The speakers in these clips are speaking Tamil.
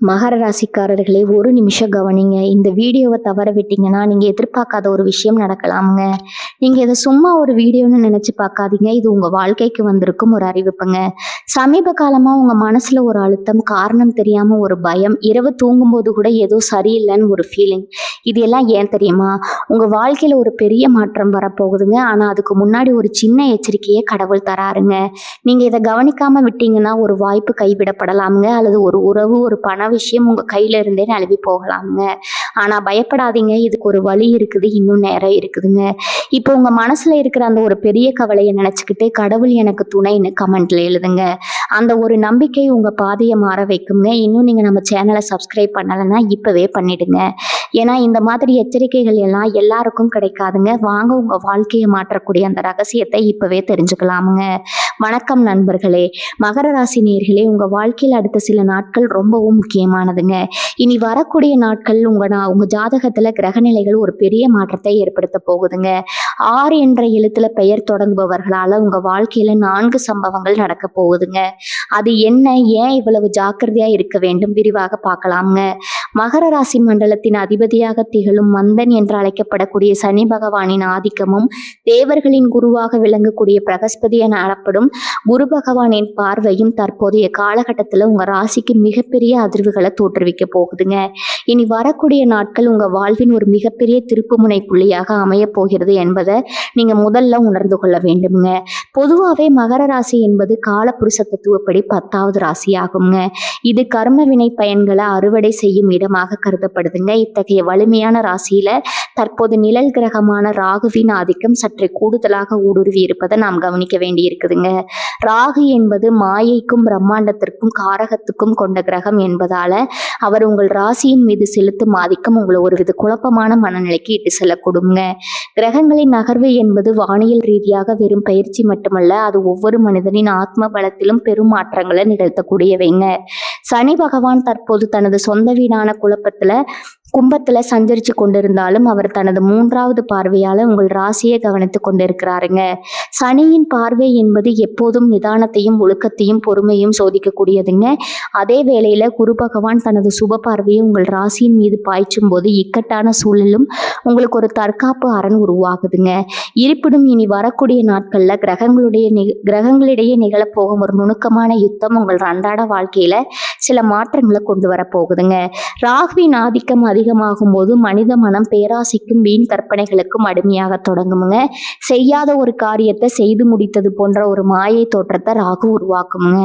மகர ராசிக்காரர்களே, ஒரு நிமிஷம் கவனிங்க. இந்த வீடியோவை தவற விட்டீங்கன்னா நீங்க எதிர்பார்க்காத ஒரு விஷயம் நடக்கலாமுங்க. நீங்க இதை சும்மா ஒரு வீடியோன்னு நினைச்சு பார்க்காதீங்க. இது உங்க வாழ்க்கைக்கு வந்திருக்கும் ஒரு அறிவிப்புங்க. சமீப காலமா உங்க மனசுல ஒரு அழுத்தம், காரணம் தெரியாம ஒரு பயம், இரவு தூங்கும்போது கூட ஏதோ சரியில்லைன்னு ஒரு ஃபீலிங். இது எல்லாம் ஏன் தெரியுமா? உங்க வாழ்க்கையில ஒரு பெரிய மாற்றம் வரப்போகுதுங்க. ஆனா அதுக்கு முன்னாடி ஒரு சின்ன எச்சரிக்கையை கடவுள் தராருங்க. நீங்க இதை கவனிக்காம விட்டீங்கன்னா ஒரு வாய்ப்பு கைவிடப்படலாமுங்க, அல்லது ஒரு உறவு, ஒரு பண விஷயம் உங்க கையில இருந்தே நழுவி போகலாமுங்க. ஆனா பயப்படாதீங்க, இதுக்கு ஒரு வழி இருக்குது, இன்னும் நேரம் இருக்குதுங்க. இப்போ உங்க மனசுல இருக்கிற அந்த ஒரு பெரிய கவலையை நினைச்சுக்கிட்டு கடவுள் எனக்கு துணைன்னு கமெண்ட்ல எழுதுங்க. அந்த ஒரு நம்பிக்கை உங்க பாதையை மாற வைக்குங்க. இன்னும் நீங்க நம்ம சேனலை சப்ஸ்கிரைப் பண்ணலைன்னா இப்பவே பண்ணிடுங்க. ஏன்னா இந்த மாதிரி எச்சரிக்கைகள் எல்லாம் எல்லாருக்கும் கிடைக்காதுங்க. வாங்க உங்க வாழ்க்கையை மாற்றக்கூடிய அந்த ரகசியத்தை இப்பவே தெரிஞ்சுக்கலாமுங்க. வணக்கம் நண்பர்களே, மகர ராசி நேயர்களே, உங்க வாழ்க்கையில் அடுத்த சில நாட்கள் ரொம்பவும் முக்கியமானதுங்க. இனி வரக்கூடிய நாட்கள் உங்க ஜாதகத்துல கிரகநிலைகள் ஒரு பெரிய மாற்றத்தை ஏற்படுத்த போகுதுங்க. 6 என்ற எழுத்துல பெயர் தொடங்குபவர்களால உங்க வாழ்க்கையில 4 சம்பவங்கள் நடக்க போகுதுங்க. அது என்ன, ஏன் இவ்வளவு ஜாக்கிரதையா இருக்க வேண்டும், விரிவாக பார்க்கலாமுங்க. மகர ராசி மண்டலத்தின் அதிபதியாக திகழும் மந்தன் என்று அழைக்கப்படக்கூடிய சனி பகவானின் ஆதிக்கமும், தேவர்களின் குருவாக விளங்கக்கூடிய பிரகஸ்பதி என அழைப்படும் குரு பகவானின் பார்வையும் தற்போதைய காலகட்டத்தில் உங்க ராசிக்கு மிகப்பெரிய அதிர்வுகளை தோற்றுவிக்க போகுதுங்க. இனி வரக்கூடிய நாட்கள் உங்க வாழ்வின் ஒரு மிகப்பெரிய திருப்புமுனை புள்ளியாக அமைய போகிறது என்பதை நீங்க முதல்ல உணர்ந்து கொள்ள வேண்டுங்க. பொதுவாகவே மகர ராசி என்பது காலபுருஷ தத்துவப்படி 10வது ராசி ஆகுங்க. இது கர்ம வினை பயன்களை அறுவடை செய்யும் இடமாக கருதப்படுதுங்க. இத்தகைய வலிமையான ராசியில தற்போது நிழல் கிரகமான ராகுவின் ஆதிக்கம் சற்றே கூடுதலாக ஊடுருவி இருப்பதை நாம் கவனிக்க வேண்டி இருக்குதுங்க. ராகு என்பது மாயைக்கும் பிரம்மாண்டத்திற்கும் காரகத்துக்கும் கொண்ட கிரகம் என்பதால அவர் உங்கள் ராசியின் மீது செலுத்தும் ஆதிக்கம் உங்களை ஒருவித குழப்பமான மனநிலைக்கு இட்டு செல்லக்கூடுங்க. கிரகங்களின் நகர்வு என்பது வானியல் ரீதியாக வெறும் பயிற்சி மட்டுமல்ல, அது ஒவ்வொரு மனிதனின் ஆத்ம பலத்திலும் பெரும் மாற்றங்களை நிகழ்த்தக்கூடியவைங்க. சனி பகவான் தற்போது தனது சொந்த வீடான கும்பத்துல சஞ்சரிச்சு கொண்டிருந்தாலும் அவர் தனது 3வது பார்வையால உங்கள் ராசியை கவனித்து கொண்டிருக்கிறாருங்க. சனியின் பார்வை என்பது எப்போதும் நிதானத்தையும் ஒழுக்கத்தையும் பொறுமையும் சோதிக்கக்கூடியதுங்க. அதே வேளையில குரு பகவான் தனது சுப பார்வையை உங்கள் ராசியின் மீது பாய்ச்சும் போது இக்கட்டான சூழலும் உங்களுக்கு ஒரு தற்காப்பு அரண் உருவாகுதுங்க. இருப்பினும் இனி வரக்கூடிய நாட்கள்ல கிரகங்களிடையே நிகழப்போகும் ஒரு நுணுக்கமான யுத்தம் உங்கள் அன்றாட வாழ்க்கையில சில மாற்றங்களை கொண்டு வர போகுதுங்க. ராகுவின் ஆதிக்கம் அதிகமாகும் போது மனித மனம் பேராசைக்கும் வீண் கற்பனைகளுக்கும் அடிமையாக தொடங்குமுங்க. செய்யாத ஒரு காரியத்தை செய்து முடித்தது போன்ற ஒரு மாயை தோற்றத்தை ராகு உருவாக்குமுங்க.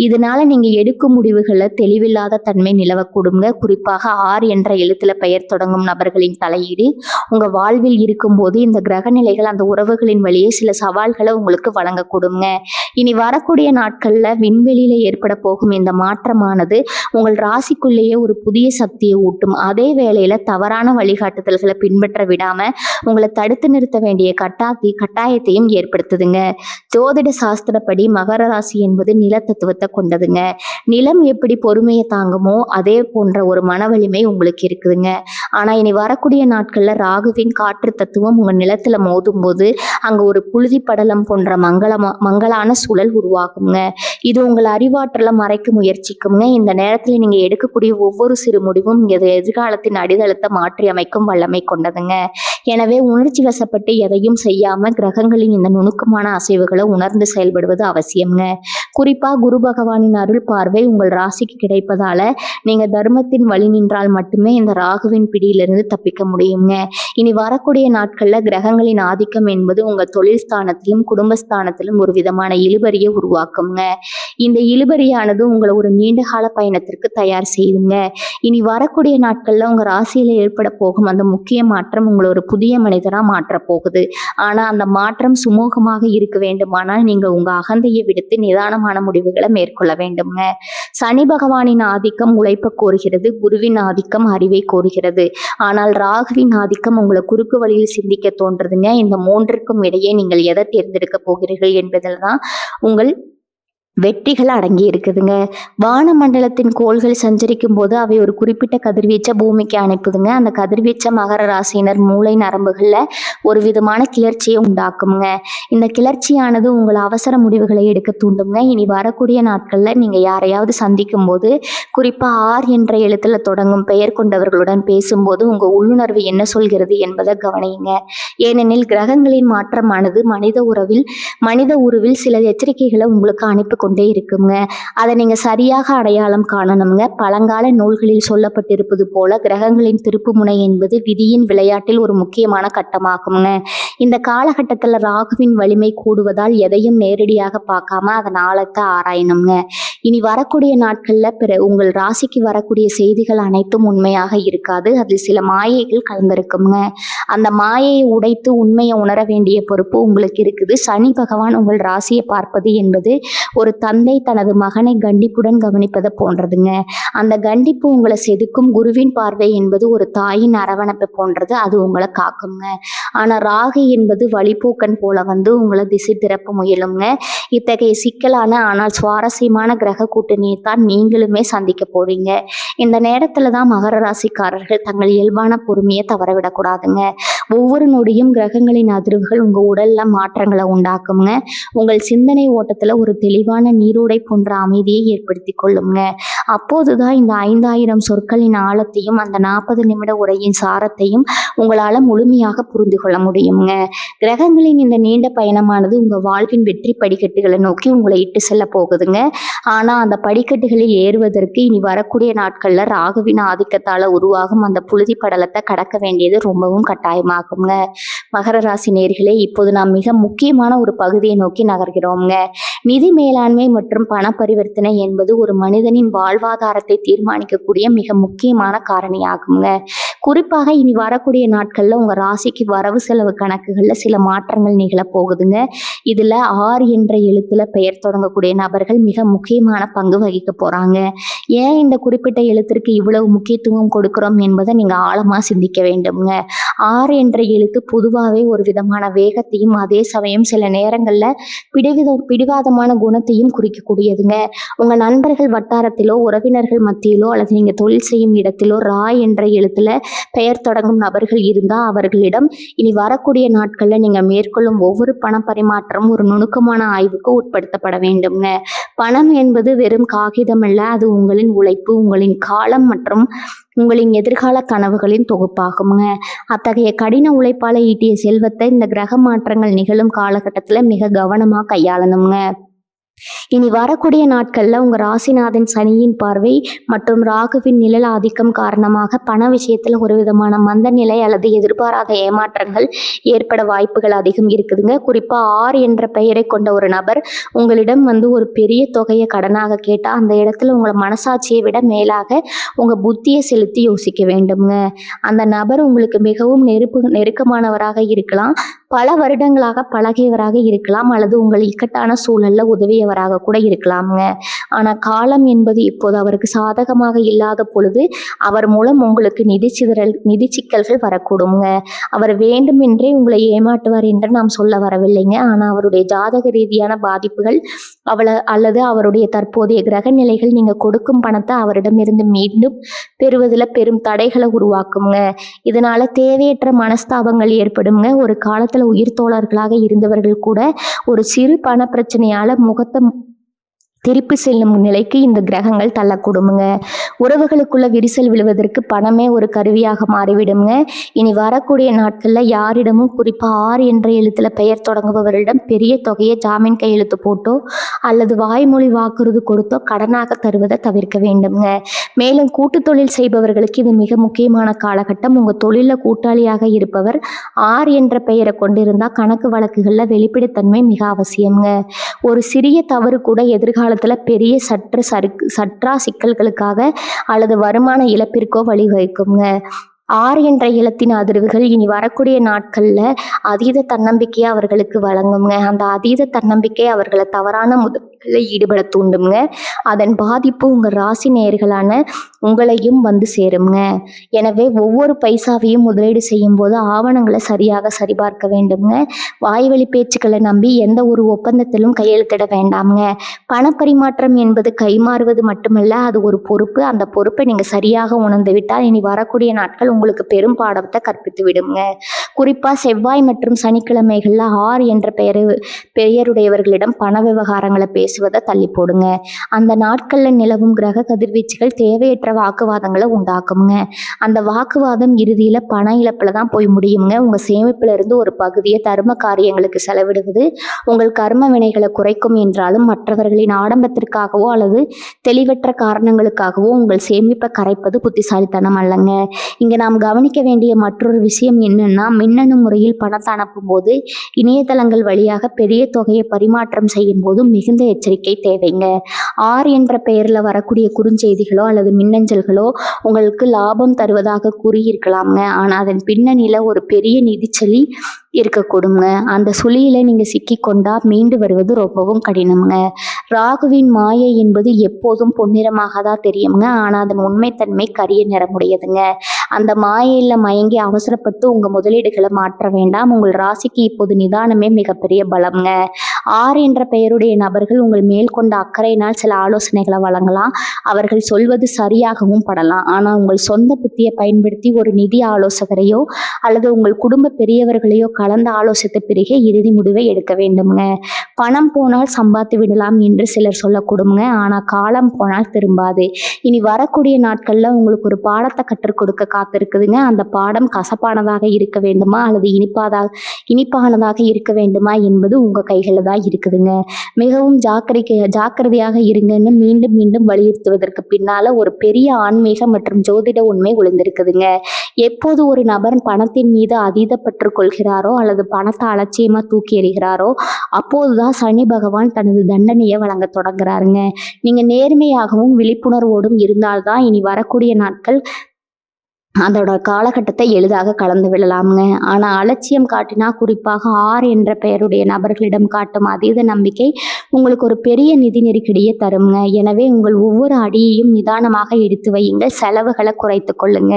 இதனால நீங்க எடுக்கும் முடிவுகளை தெளிவில்லாத தன்மை நிலவக்கூடுங்க. குறிப்பாக 6 என்ற எழுத்துல பெயர் தொடங்கும் நபர்களின் தலையீடு உங்க வாழ்வில் இருக்கும்போது இந்த கிரக நிலைகள் அந்த உறவுகளின் வழியே சில சவால்களை உங்களுக்கு வழங்கக்கூடுங்க. இனி வரக்கூடிய நாட்கள்ல விண்வெளியில ஏற்பட போகும் இந்த மாற்றமானது உங்கள் ராசிக்குள்ளேயே ஒரு புதிய சக்தியை ஊட்டும். அதே வேளையில தவறான வழிகாட்டுதல்களை பின்பற்ற விடாம உங்களை தடுத்து நிறுத்த வேண்டிய கட்டாயத்தையும் ஏற்படுத்துதுங்க. ஜோதிட சாஸ்திரப்படி மகர ராசி என்பது நில தத்துவத்தை கொண்டதுங்க. நிலம் எப்படி பொறுமையை தாங்குமோ அதே போன்ற ஒரு மன வலிமை உங்களுக்கு இருக்குதுங்க. ஆனா இனி வரக்கூடிய நாட்கள்ல ராகுவின் காற்று தத்துவம் உங்க நிலத்துல மோதும் போது அங்க ஒரு புழுதி படலம் போன்ற மங்களான சூழல் உருவாகுங்க. இது உங்கள் அறிவாற்றலை மறைக்க முயற்சிக்குங்க. இந்த நேரத்துல நீங்க எடுக்கக்கூடிய ஒவ்வொரு சிறு முடிவும் எதிர்காலத்தின் அடித்தளத்தை மாற்றி அமைக்கும் வல்லமை கொண்டதுங்க. எனவே உணர்ச்சி வசப்பட்டு எதையும் செய்யாம கிரகங்களின் இந்த நுணுக்கமான அசைவுகளை உணர்ந்து செயல்படுவது அவசியம்ங்க. குறிப்பா குரு பகவானின் அருள் பார்வை உங்கள் ராசிக்கு கிடைப்பதால நீங்க தர்மத்தின் வழி நின்றால் மட்டுமே இந்த ராகுவின் பிடியிலிருந்து தப்பிக்க முடியுங்க. இனி வரக்கூடிய நாட்கள்ல கிரகங்களின் ஆதிக்கம் என்பது உங்க தொழில் ஸ்தானத்திலும் குடும்பஸ்தானத்திலும் ஒரு விதமான இழுபறியை உருவாக்குங்க. இந்த இழுபறியானது உங்களை ஒரு நீண்ட கால பயணத்திற்கு தயார் செய்யுங்க. இனி வரக்கூடிய நாட்கள்ல உங்க ராசியில ஏற்பட போகும் அந்த முக்கிய மாற்றம் உங்களை ஒரு புதிய மனிதரா மாற்ற போகுது. ஆனா அந்த மாற்றம் சுமூகமாக இருக்க வேண்டுமானால் நீங்க உங்க அகந்தையை விடுத்து நிதானமான முடிவுகளை மேற்கொள்ள வேண்டும்ங்க. சனி பகவானின் ஆதிக்கம் உழைப்ப கோருகிறது, குருவின் ஆதிக்கம் அறிவை கோருகிறது. ஆனால் ராகுவின் ஆதிக்கம் உங்களை குறுக்கு வழியில் சிந்திக்க தோன்றுதுங்க. இந்த 3ற்கும் இடையே நீங்கள் எதை தேர்ந்தெடுக்க போகிறீர்கள் என்பதில் தான் உங்கள் வெற்றிகள் அடங்கி இருக்குதுங்க. வானமண்டலத்தின் கோள்கள் சஞ்சரிக்கும் போது அவை ஒரு குறிப்பிட்ட கதிர்வீச்சை பூமிக்கு அனுப்புதுங்க. அந்த கதிர்வீச்சை மகர ராசியினர் மூளை நரம்புகள்ல ஒரு விதமான கிளர்ச்சியை உண்டாக்குங்க. இந்த கிளர்ச்சியானது உங்களை அவசர முடிவுகளை எடுக்க தூண்டுங்க. இனி வரக்கூடிய நாட்கள்ல நீங்க யாரையாவது சந்திக்கும் போது, குறிப்பா ஆர் என்ற எழுத்துல தொடங்கும் பெயர் கொண்டவர்களுடன் பேசும்போது உங்க உள்ளுணர்வு என்ன சொல்கிறது என்பதை கவனியுங்க. ஏனெனில் கிரகங்களின் மாற்றமானது மனித உருவில் சில எச்சரிக்கைகளை உங்களுக்கு அனுப்பி கொண்டே இருக்குங்க. அதை நீங்க சரியாக அடையாளம் காணணுங்க. பழங்கால நூல்களில் சொல்லப்பட்டிருப்பது போல கிரகங்களின் திருப்புமுனை என்பது விதியின் விளையாட்டில் ஒரு முக்கியமான கட்டமாகுங்க. இந்த காலகட்டத்தில் ராகுவின் வலிமை கூடுவதால் எதையும் நேரடியாக பார்க்காம அதன் ஆழத்தை ஆராயணுங்க. இனி வரக்கூடிய நாட்கள்ல உங்கள் ராசிக்கு வரக்கூடிய செய்திகள் அனைத்தும் உண்மையாக இருக்காது. அதில் சில மாயைகள் கலந்திருக்குங்க. அந்த மாயையை உடைத்து உண்மையை உணர வேண்டிய பொறுப்பு உங்களுக்கு இருக்குது. சனி பகவான் உங்கள் ராசியை பார்ப்பது என்பது ஒரு தந்தை தனது மகனை கண்டிப்புடன் கவனிப்பதை போன்றதுங்க. அந்த கண்டிப்பு உங்களை செதுக்கும். குருவின் பார்வை என்பது ஒரு தாயின் அரவணைப்பு போன்றது. அது உங்களை காக்குங்க. ஆனா ராகு என்பது வழிபோக்கன் போல வந்து உங்களை திசை திறப்ப முயலுங்க. இத்தகைய சிக்கலான ஆனால் சுவாரஸ்யமான கிரக கூட்டணியை தான் நீங்களுமே சந்திக்க போறீங்க. இந்த நேரத்துல தான் மகர ராசிக்காரர்கள் தங்கள் இயல்பான பொறுமையை தவறவிடக்கூடாதுங்க. ஒவ்வொரு நொடியும் கிரகங்களின் அதிர்வுகள் உங்க உடல்ல மாற்றங்களை உண்டாக்குங்க. உங்கள் சிந்தனை ஓட்டத்துல ஒரு தெளிவான நீரோடை போன்ற அமைதியை ஏற்படுத்தி கொள்ளுங்க. அப்போதுதான் இந்த 5000 சொற்களின் ஆழத்தையும் அந்த 40 நிமிட உரையின் சாரத்தையும் உங்களால முழுமையாக புரிந்து கொள்ள முடியுங்க. கிரகங்களின் இந்த நீண்ட பயணமானது உங்க வாழ்வின் வெற்றி படிக்கட்டுகளை நோக்கி உங்களை இட்டு செல்ல போகுதுங்க. ஆனா அந்த படிக்கட்டுகளில் ஏறுவதற்கு இனி வரக்கூடிய நாட்கள்ல ராகுவின் ஆதிக்கத்தால உருவாகும் அந்த புழுதி படலத்தை கடக்க வேண்டியது ரொம்பவும் கட்டாயமாகுங்க. மகர ராசி நேயர்களே, இப்போது நாம் மிக முக்கியமான ஒரு பகுதியை நோக்கி நகர்கிறோம்ங்க. நிதி மேலாண்மை மற்றும் பண பரிவர்த்தனை என்பது ஒரு மனிதனின் வாழ்வாதாரத்தை தீர்மானிக்கக்கூடிய மிக முக்கியமான காரணியாகுங்க. குறிப்பாக இனி வரக்கூடிய நாட்கள்ல உங்க ராசிக்கு வரவு செலவு கணக்குகள்ல சில மாற்றங்கள் நிகழ போகுதுங்க. இதுல ஆர் என்ற எழுத்துல பெயர் தொடங்கக்கூடிய நபர்கள் மிக முக்கியமான பங்கு வகிக்க போறாங்க. ஏன் இந்த குறிப்பிட்ட எழுத்திற்கு இவ்வளவு முக்கியத்துவம் கொடுக்கிறோம் என்பதை நீங்க ஆழமா சிந்திக்க வேண்டும்ங்க. ஆர் என்ற எழுத்து பொதுவாகவே ஒரு விதமான வேகத்தையும் அதே சமயம் சில நேரங்கள்ல பிடிவாதமான குணத்தையும் குறிக்கக்கூடியதுங்க. உங்க நண்பர்கள் வட்டாரத்திலோ உறவினர்கள் மத்தியிலோ அல்லது நீங்க தொழில் செய்யும் இடத்திலோ ரா என்ற எழுத்துல பெயர் தொடங்கும் நபர்கள் இருந்தா அவர்களிடம் இனி வரக்கூடிய நாட்கள்ல நீங்க மேற்கொள்ளும் ஒவ்வொரு பண பரிமாற்றம் ஒரு நுணுக்கமான ஆய்வுக்கு உட்படுத்தப்பட வேண்டும்ங்க. பணம் என்பது வெறும் காகிதம் அல்ல, அது உங்களின் உழைப்பு, உங்களின் காலம் மற்றும் உங்களின் எதிர்கால கனவுகளின் தொகுப்பாகுங்க. அத்தகைய கடின உழைப்பால ஈட்டிய செல்வத்தை இந்த கிரக மாற்றங்கள் நிகழும் காலகட்டத்துல மிக கவனமா கையாளணுங்க. இனி வரக்கூடிய நாட்கள்ல உங்க ராசிநாதன் சனியின் பார்வை மற்றும் ராகுவின் நிழல் ஆதிக்கம் காரணமாக பண விஷயத்துல ஒரு விதமான மந்த நிலை அல்லது எதிர்பாராத ஏமாற்றங்கள் ஏற்பட வாய்ப்புகள் அதிகம் இருக்குதுங்க. குறிப்பா ஆர் என்ற பெயரை கொண்ட ஒரு நபர் உங்களிடம் வந்து ஒரு பெரிய தொகையை கடனாக கேட்டா அந்த இடத்துல உங்களை மனசாட்சியை விட மேலாக உங்க புத்தியை செலுத்தி யோசிக்க வேண்டும்ங்க. அந்த நபர் உங்களுக்கு மிகவும் நெருக்கமானவராக இருக்கலாம், பல வருடங்களாக பழகியவராக இருக்கலாம், அல்லது உங்கள் இக்கட்டான சூழல்ல உதவியவராக கூட இருக்கலாமுங்க. ஆனா காலம் என்பது இப்போது அவருக்கு சாதகமாக இல்லாத பொழுது அவர் மூலம் உங்களுக்கு நிதி சிக்கல்கள் வரக்கூடுங்க. அவர் வேண்டுமென்றே உங்களை ஏமாற்றுவார் என்று நாம் சொல்ல வரவில்லைங்க. ஆனா அவருடைய ஜாதக ரீதியான பாதிப்புகள் அல்லது அவருடைய தற்போதைய கிரக நிலைகள் நீங்க கொடுக்கும் பணத்தை அவரிடமிருந்து மீண்டும் பெறுவதில் பெரும் தடைகளை உருவாக்குங்க. இதனால தேவையற்ற மனஸ்தாபங்கள் ஏற்படுங்க. ஒரு காலத்துல உயிர் தோழர்களாக இருந்தவர்கள் கூட ஒரு சிறு பண பிரச்சனையால முகத்தை திருப்பி செல்லும் நிலைக்கு இந்த கிரகங்கள் தள்ளக்கூடுமுங்க. உறவுகளுக்குள்ள விரிசல் விழுவதற்கு பணமே ஒரு கருவியாக மாறிவிடுங்க. இனி வரக்கூடிய நாட்கள்ல யாரிடமும் குறிப்பா ஆர் என்ற எழுத்துல பெயர் தொடங்குபவரிடம் பெரிய தொகையை ஜாமீன் கையெழுத்து போட்டோ அல்லது வாய்மொழி வாக்குறுதி கொடுத்தோ கடனாக தருவதை தவிர்க்க வேண்டுங்க. மேலும் கூட்டு தொழில் செய்பவர்களுக்கு இது மிக முக்கியமான காலகட்டம். உங்க தொழில கூட்டாளியாக இருப்பவர் ஆர் என்ற பெயரை கொண்டிருந்தா கணக்கு வழக்குகள்ல வெளிப்படைத்தன்மை மிக அவசியம்ங்க. ஒரு சிறிய தவறு கூட எதிர்காலத்துல பெரிய சற்றா சிக்கல்களுக்காக அல்லது வருமான இழப்பிற்கோ வழிவகுக்குங்க. ஆர் என்ற இலத்தின் அதிர்வுகள் இனி வரக்கூடிய நாட்கள்ல அதீத தன்னம்பிக்கையை அவர்களுக்கு வழங்குங்க. அந்த அதீத தன்னம்பிக்கை அவர்களை தவறான முதலீடுகளில் ஈடுபட தூண்டுங்க. அதன் பாதிப்பு உங்கள் ராசி நேயர்களான உங்களையும் வந்து சேருங்க. எனவே ஒவ்வொரு பைசாவையும் முதலீடு செய்யும் போது ஆவணங்களை சரியாக சரிபார்க்க வேண்டுங்க. வாய்வழி பேச்சுக்களை நம்பி எந்த ஒரு ஒப்பந்தத்திலும் கையெழுத்திட வேண்டாம்ங்க. பணப்பரிமாற்றம் என்பது கைமாறுவது மட்டுமல்ல, அது ஒரு பொறுப்பு. அந்த பொறுப்பை நீங்கள் சரியாக உணர்ந்து விட்டால் இனி வரக்கூடிய நாட்கள் உங்களுக்கு பெரும் பாடத்தை கற்பித்து விடுங்க. குறிப்பாக செவ்வாய் மற்றும் சனிக்கிழமைகளில் ஆர் என்ற பெயருடையவர்களிடம் பண விவகாரங்களை பேசுவதை தள்ளி போடுங்க. அந்த நாட்களில் நிலவும் கிரக கதிர்வீச்சுகள் தேவையற்ற வாக்குவாதங்களை உண்டாக்குங்க. அந்த வாக்குவாதம் இறுதியில் பண இழப்பில் தான் போய் முடியுங்க. உங்கள் சேமிப்பில் இருந்து ஒரு பகுதியை தர்ம காரியங்களுக்கு செலவிடுவது உங்கள் கர்ம வினைகளை குறைக்கும் என்றாலும் மற்றவர்களின் ஆடம்பரத்திற்காகவோ அல்லது தெளிவற்ற காரணங்களுக்காகவோ உங்கள் சேமிப்பை கரைப்பது புத்திசாலித்தனம் அல்லங்க. இங்கே நாம் கவனிக்க வேண்டிய மற்றொரு விஷயம் என்னன்னா, மின்னணு முறையில் பணத்தை அனுப்பும் போது இணையதளங்கள் வழியாக பெரிய தொகையை பரிமாற்றம் செய்யும் போது மிகுந்த எச்சரிக்கை தேவைங்க. ஆர் என்ற பெயரில் வரக்கூடிய குறுஞ்செய்திகளோ அல்லது மின்னஞ்சல்களோ உங்களுக்கு லாபம் தருவதாக கூறியிருக்கலாம்ங்க. ஆனால் அதன் பின்னணியில் ஒரு பெரிய நிதிச்சலி இருக்கக்கூடுங்க. அந்த சுழியில நீங்கள் சிக்கிக்கொண்டா மீண்டு வருவது ரொம்பவும் கடினம்ங்க. ராகுவின் மாயை என்பது எப்போதும் பொன்னிறமாக தான் தெரியுங்க. ஆனால் அதன் உண்மைத்தன்மை கரிய நிறமுடையதுங்க. அந்த மாயையில் மயங்கி அவசரப்பட்டு உங்கள் முதலீடுகளை மாற்ற வேண்டாம். உங்கள் ராசிக்கு இப்போது நிதானமே மிகப்பெரிய பலம்ங்க. ஆர் என்ற பெயருடைய நபர்கள் உங்கள் மேல் கொண்ட அக்கறையினால் சில ஆலோசனைகளை வழங்கலாம். அவர்கள் சொல்வது சரியாகவும் படலாம். ஆனால் உங்கள் சொந்த புத்தியை பயன்படுத்தி ஒரு நிதி ஆலோசகரையோ அல்லது உங்கள் குடும்ப பெரியவர்களையோ கலந்து ஆலோசித்த பிறகு இறுதி முடிவை எடுக்க வேண்டும்ங்க. பணம் போனால் சம்பாத்து விடலாம் என்று சிலர் சொல்லக்கூடுங்க. ஆனால் காலம் போனால் திரும்பாது. இனி வரக்கூடிய நாட்களில் உங்களுக்கு ஒரு பாடத்தை கற்றுக் கொடுக்க காத்திருக்குதுங்க. அந்த பாடம் கசப்பானதாக இருக்க வேண்டுமா அல்லது இனிப்பானதாக இருக்க வேண்டுமா என்பது உங்கள் கைகளில் தான் இருக்குதுங்க. மிகவும் ஜாக்கிரதையாக இருங்கன்னு மீண்டும் மீண்டும் வலியுறுத்துவதற்கு பின்னால ஒரு பெரிய ஆன்மீக மற்றும் ஜோதிட உண்மை ஒளிந்திருக்குதுங்க. எப்போது ஒரு நபர் பணத்தின் மீது அதீத பற்று கொள்கிறாரோ அல்லது பணத்தை அலட்சியமா தூக்கி எறிகிறாரோ அப்போதுதான் சனி பகவான் தனது தண்டனையை வழங்க தொடங்குறாருங்க. நீங்க நேர்மையாகவும் விழிப்புணர்வோடும் இருந்தால்தான் இனி வரக்கூடிய நாட்கள் அதோட காலகட்டத்தை எளிதாக கலந்து விடலாமுங்க. ஆனால் அலட்சியம் காட்டினா, குறிப்பாக ஆர் என்ற பெயருடைய நபர்களிடம் காட்டும் அதீத நம்பிக்கை உங்களுக்கு ஒரு பெரிய நிதி நெருக்கடியை தருங்க. எனவே உங்கள் ஒவ்வொரு அடியையும் நிதானமாக எடுத்து வையுங்க. செலவுகளை குறைத்து கொள்ளுங்க.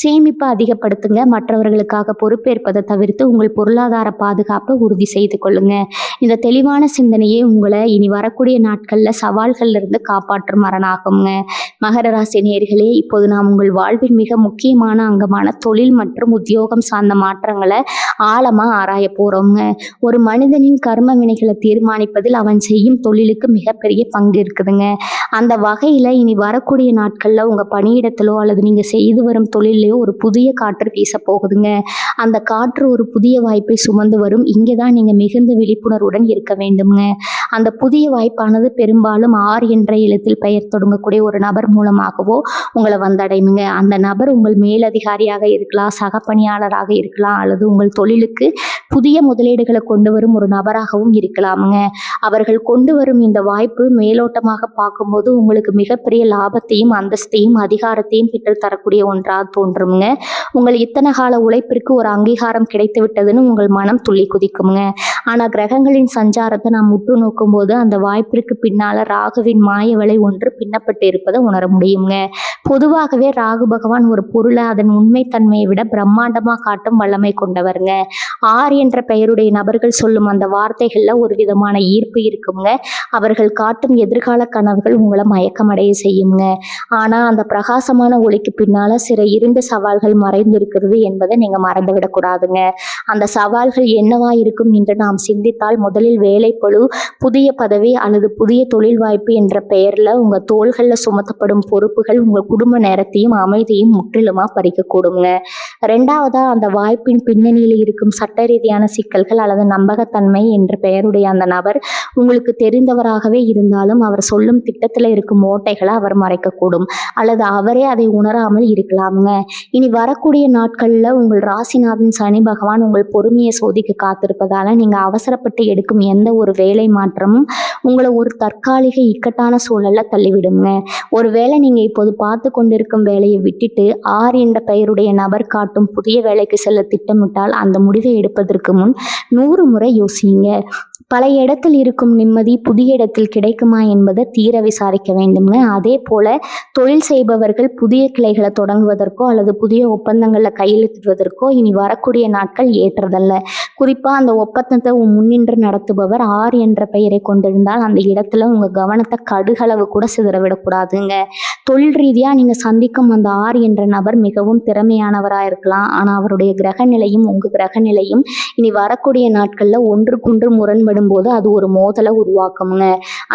சேமிப்பை அதிகப்படுத்துங்க. மற்றவர்களுக்காக பொறுப்பேற்பதை தவிர்த்து உங்கள் பொருளாதார பாதுகாப்பை உறுதி செய்து கொள்ளுங்க. இந்த தெளிவான சிந்தனையே உங்களை இனி வரக்கூடிய நாட்களில் சவால்கள்ல இருந்து காப்பாற்றும் அரணாகுங்க. மகர ராசி நேயர்களே, இப்போது நாம் உங்கள் வாழ்வின் மிக முக்கியமான அங்கமான தொழில் மற்றும் உத்தியோகம் சார்ந்த மாற்றங்களை ஆழமா ஆராய போறோங்க. ஒரு மனிதனின் கர்ம வினைகளை தீர்மானிப்பதில் அவன் செய்யும் தொழிலுக்கு மிகப்பெரிய பங்கு இருக்குதுங்க. அந்த வகையில இனி வரக்கூடிய நாட்கள்ல உங்க பணியிடத்திலோ அல்லது நீங்க செய்து வரும் தொழிலையோ ஒரு புதிய காற்று வீச போகுதுங்க. அந்த காற்று ஒரு புதிய வாய்ப்பை சுமந்து வரும். இங்கேதான் நீங்க மிகுந்த விழிப்புணர்வுடன் இருக்க வேண்டும்ங்க. அந்த புதிய வாய்ப்பானது பெரும்பாலும் ஆர் என்ற எழுத்தில் பெயர் தொடங்கக்கூடிய ஒரு நபர் மூலமாகவோ உங்களை வந்தடையுங்க. அந்த நபர் உங்கள் மேலதிகாரியாக இருக்கலாம், சக பணியாளராக இருக்கலாம், அல்லது உங்கள் தொழிலுக்கு புதிய முதலீடுகளை கொண்டு வரும் ஒரு நபராகவும் இருக்கலாமுங்க. அவர்கள் கொண்டு வரும் இந்த வாய்ப்பு மேலோட்டமாக பார்க்கும்போது உங்களுக்கு மிகப்பெரிய லாபத்தையும் அந்தஸ்தையும் அதிகாரத்தையும் பெற்று தரக்கூடிய ஒன்றாக தோன்றுங்க. உங்கள் இத்தனை கால உழைப்பிற்கு ஒரு அங்கீகாரம் கிடைத்து விட்டதுன்னு உங்கள் மனம் துள்ளி குதிக்குங்க. ஆனால் கிரகங்களின் சஞ்சாரத்தை நாம் உற்று நோக்கும் போது அந்த வாய்ப்பிற்கு பின்னால ராகுவின் மாய வலை ஒன்று பின்னப்பட்டு இருப்பதை உணர முடியுங்க. பொதுவாகவே ராகு பகவான் ஒரு பொருளை அதன் உண்மைத்தன்மையை விட பிரம்மாண்டமா காட்டும் வல்லமை கொண்டவருங்க. ஆர் என்ற பெயருடைய நபர்கள் சொல்லும் அந்த வார்த்தைகள்ல ஒரு விதமான ஈர்ப்பு இருக்குங்க. அவர்கள் காட்டும் எதிர்கால கனவுகள் உங்களை மயக்கமடைய செய்யுங்க. ஆனா அந்த பிரகாசமான ஒளிக்கு பின்னால சில இருண்ட சவால்கள் மறைந்திருக்கிறது என்பதை நீங்க மறந்துவிடக்கூடாதுங்க. அந்த சவால்கள் என்னவா இருக்கும் என்று நாம் சிந்தித்தால், முதலில் வேலைப்பளு, புதிய பதவி அல்லது புதிய தொழில் வாய்ப்பு என்ற பெயர்ல உங்க தோள்கள்ல சுமத்தப்படும் பொறுப்புகள் உங்க குடும்ப நேரத்தையும் அமைதியையும் முற்றிலுமா பறிக்கக்கூடுங்க. ரெண்டாவதா, அந்த வாய்ப்பின் பின்னணியில் இருக்கும் சட்ட ரீதியான சிக்கல்கள் அல்லது நம்பகத்தன்மை என்ற பெயருடைய அந்த நபர் உங்களுக்கு தெரிந்தவராகவே இருந்தாலும் அவர் சொல்லும் திட்டத்துல இருக்கும் ஓட்டைகளை அவர் மறைக்கக்கூடும் அல்லது அவரே அதை உணராமல் இருக்கலாமுங்க. இனி வரக்கூடிய நாட்கள்ல உங்கள் ராசிநாதன் சனி பகவான் உங்கள் பொறுமையை சோதிக்க காத்திருப்பதால நீங்க அவசரப்பட்டு எடுக்கும் எந்த ஒரு வேலை மாற்றமும் உங்களை ஒரு தற்காலிக இக்கட்டான சூழல்ல தள்ளிவிடுங்க. ஒருவேளை நீங்க இப்போது பார்த்து கொண்டிருக்கும் வேலையை விட்டுட்டு ஆர் என்ற பெயருடைய நபர் காட்டும் புதிய வேலைக்கு செல்ல திட்டமிட்டால் அந்த முடிவை எடுப்பதற்கு முன் 100 முறை யோசிங்க. பல இடத்தில் இருக்கும் நிம்மதி புதிய இடத்தில் கிடைக்குமா என்பதை தீர விசாரிக்க வேண்டும்ங்க. அதே போல தொழில் செய்பவர்கள் புதிய கிளைகளை தொடங்குவதற்கோ அல்லது புதிய ஒப்பந்தங்களில் கையெழுத்திடுவதற்கோ இனி வரக்கூடிய நாட்கள் ஏற்றதல்ல. குறிப்பாக அந்த ஒப்பந்தத்தை முன்னின்று நடத்துபவர் 6 என்ற பெயரை கொண்டிருந்தால் அந்த இடத்துல உங்கள் கவனத்தை கடுகளவு கூட சிதறவிடக்கூடாதுங்க. தொழில் ரீதியாக நீங்கள் சந்திக்கும் அந்த 6 என்ற நபர் மிகவும் திறமையானவராக இருக்கலாம். ஆனால் அவருடைய கிரக நிலையும் உங்கள் கிரக நிலையும் இனி வரக்கூடிய நாட்களில் ஒன்றுக்கொன்று முரண்படும் போது அது ஒரு மோதலை உருவாக்குங்க.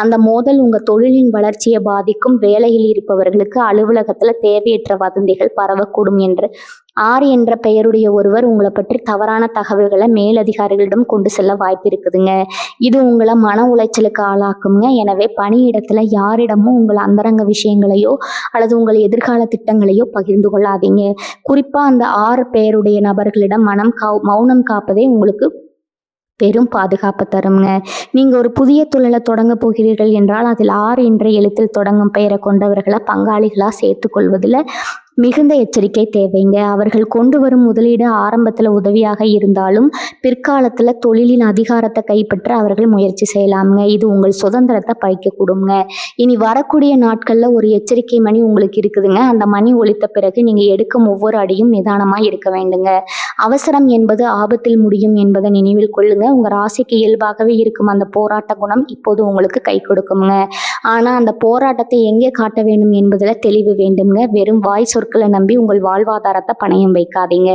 அந்த மோதல் உங்க தொழிலின் வளர்ச்சியை பாதிக்கும். வேலையில் இருப்பவர்களுக்கு அலுவலகத்துல தேவையற்ற வதந்திகள் பரவக்கூடும் என்று 6 என்ற பெயருடைய ஒருவர் உங்களை பற்றி தவறான தகவல்களை மேலதிகாரிகளிடம் கொண்டு செல்ல வாய்ப்பு இருக்குதுங்க. இது உங்களை மன உளைச்சலுக்கு ஆளாக்குங்க. எனவே பணியிடத்துல யாரிடமும் உங்கள் அந்தரங்க விஷயங்களையோ அல்லது உங்கள் எதிர்கால திட்டங்களையோ பகிர்ந்து கொள்ளாதீங்க. குறிப்பா அந்த 6 பெயருடைய நபர்களிடம் மௌனம் காப்பதே உங்களுக்கு பெரும் பாதுகாப்பு தருங்க. நீங்கள் ஒரு புதிய தொழிலை தொடங்க போகிறீர்கள் என்றால் அதில் 6 என்ற எழுத்தில் தொடங்கும் பெயரை கொண்டவர்களை பங்காளிகளாக சேர்த்துக்கொள்வதில் மிகுந்த எச்சரிக்கை தேவைங்க. அவர்கள் கொண்டு வரும் முதலீடு ஆரம்பத்தில் உதவியாக இருந்தாலும் பிற்காலத்தில் தொழிலின் அதிகாரத்தை கைப்பற்ற அவர்கள் முயற்சி செய்யலாமுங்க. இது உங்கள் சுதந்திரத்தை பறிக்கக்கூடுங்க. இனி வரக்கூடிய நாட்களில் ஒரு எச்சரிக்கை மணி உங்களுக்கு இருக்குதுங்க. அந்த மணி ஒலித்த பிறகு நீங்கள் எடுக்கும் ஒவ்வொரு அடியும் நிதானமாக இருக்க வேண்டுங்க. அவசரம் என்பது ஆபத்தில் முடியும் என்பதை நினைவில் கொள்ளுங்க. உங்கள் ராசிக்கு இயல்பாகவே இருக்கும் அந்த போராட்ட குணம் இப்போது உங்களுக்கு கை கொடுக்குங்க. ஆனால் அந்த போராட்டத்தை எங்கே காட்ட வேண்டும் என்பதில் தெளிவு வேண்டுங்க. வெறும் வாய் சொற்களை நம்பி உங்கள் வாழ்வாதாரத்தை பணயம் வைக்காதீங்க.